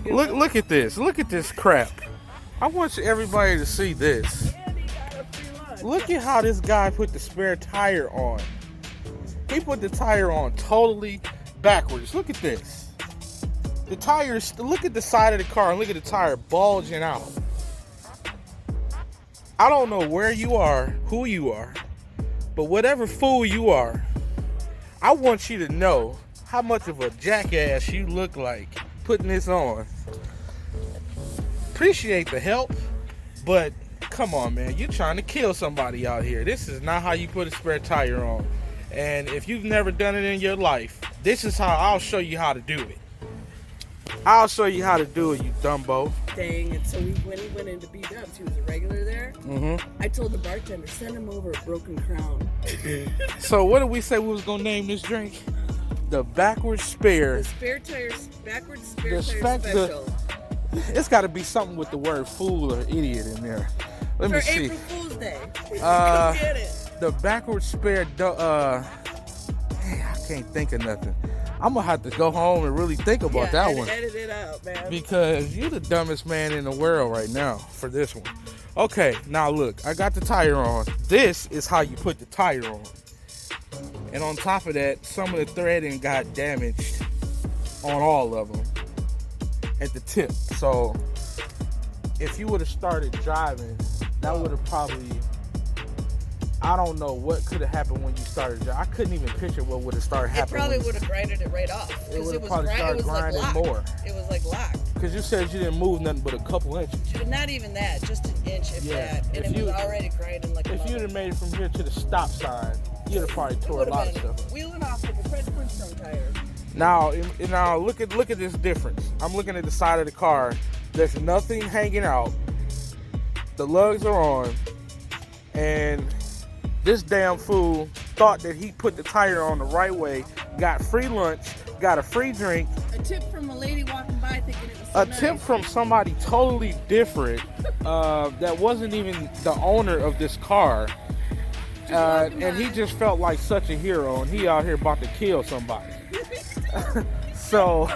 Look at this. Look at this crap. I want everybody to see this. Look at how this guy put the spare tire on. He put the tire on totally backwards. Look at this. The tires, look at the side of the car and look at the tire bulging out. I don't know where you are, who you are, but whatever fool you are, I want you to know how much of a jackass you look like putting this on. Appreciate the help, but come on, man. You're trying to kill somebody out here. This is not how you put a spare tire on. And if you've never done it in your life, this is how I'll show you how to do it. I'll show you how to do it, you dumbo. Dang it. So when he went into B-Dubs, he was a regular there. I told the bartender, send him over a Broken Crown. So what did we say we was going to name this drink? The backwards spare. The spare tire, backwards spare tire special. It's got to be something with the word fool or idiot in there. Let me see. For April Fool's Day. Come get it. The backwards spare, I can't think of nothing. I'm going to have to go home and really think about that one. Edit it out, man. Because you're the dumbest man in the world right now for this one. Okay, now look, I got the tire on. This is how you put the tire on. And on top of that, some of the threading got damaged on all of them at the tip. So if you would have started driving, that would have probably, I don't know what could have happened when you started driving. I couldn't even picture what would have started happening. It probably would have grinded it right off. It would have probably started grinding more. It was like locked. Because you said you didn't move nothing but a couple inches. Not even that, just an inch if that. And it was already grinding like a If you'd have made it from here to the stop sign, you'd have probably tore a lot of stuff. Wheeling off like a Fred Flintstone tire. Now look at this difference. I'm looking at the side of the car. There's nothing hanging out. The lugs are on, and this damn fool thought that he put the tire on the right way, got free lunch, got a free drink. A tip from a lady walking by thinking it was so nice. Tip from somebody totally different that wasn't even the owner of this car. And he just felt like such a hero, and he out here about to kill somebody. So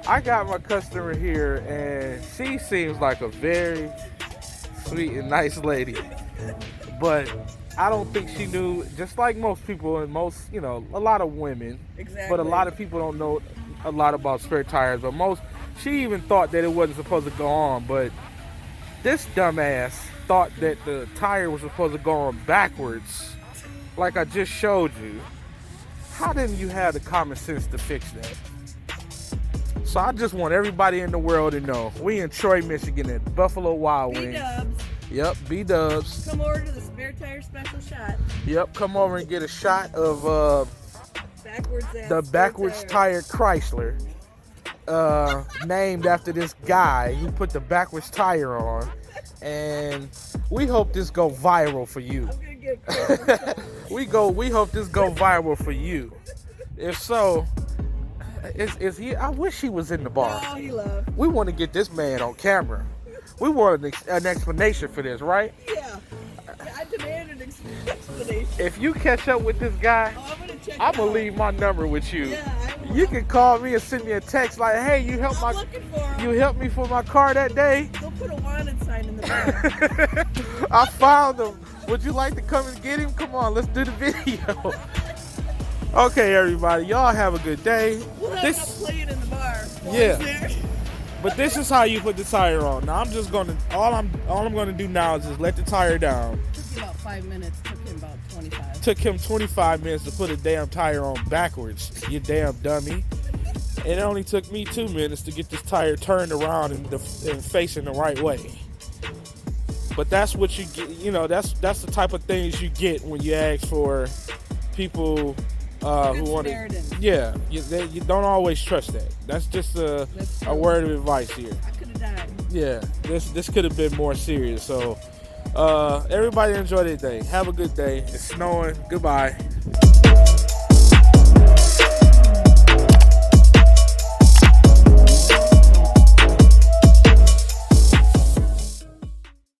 I got my customer here, and she seems like a very sweet and nice lady. But I don't think she knew, just like most people and most, a lot of women. Exactly. But a lot of people don't know a lot about spare tires. But she even thought that it wasn't supposed to go on. But this dumbass thought that the tire was supposed to go on backwards, like I just showed you. How didn't you have the common sense to fix that? So I just want everybody in the world to know, we in Troy, Michigan at Buffalo Wild Wings. B-Dubs. Yep, B-Dubs. Come over to the spare tire special shot. Yep, come over and get a shot of the backwards tire Chrysler, named after this guy who put the backwards tire on. And we hope this go viral for you. I'm gonna get we hope this go viral for you. If so, is he? I wish he was in the bar. Oh, he left. We want to get this man on camera. We want an explanation for this, right? Yeah. I demand an explanation. If you catch up with this guy, I'm gonna leave my number with you. Yeah, you can call me and send me a text like, "Hey, you helped me for my car that day." They'll put a wanted sign in the back. I found him. Would you like to come and get him? Come on, let's do the video. Okay, everybody, y'all have a good day. We'll have to play it in the bar. Yeah. But this is how you put the tire on. Now I'm just gonna all I'm gonna do now is just let the tire down. Took you about 5 minutes. Took him about 25. Took him 25 minutes to put a damn tire on backwards. You damn dummy. It only took me 2 minutes to get this tire turned around and facing the right way. But that's what you get. That's the type of things you get when you ask for people who want to. Yeah, you don't always trust that. That's just a word of advice here. I could have died. Yeah, this could have been more serious. So everybody enjoy their day. Have a good day. It's snowing. Goodbye.